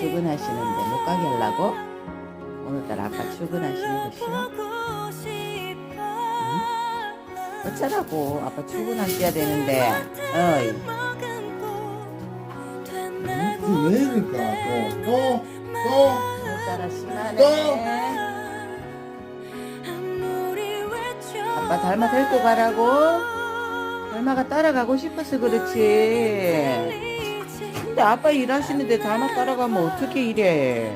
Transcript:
출근하시는데 못 가게 하려고? 오늘따라 아빠 출근하시는 거 싫어? 응? 어쩌라고 아빠 출근하셔야 되는데. 어이. 응? 왜 이럴까? 또? 오늘따라 심하네. 아빠 닮아 데리고 가라고? 닮아가 따라가고 싶어서 그렇지. 근데 아빠 일하시는데 닮아 따라가면 어떻게 이래?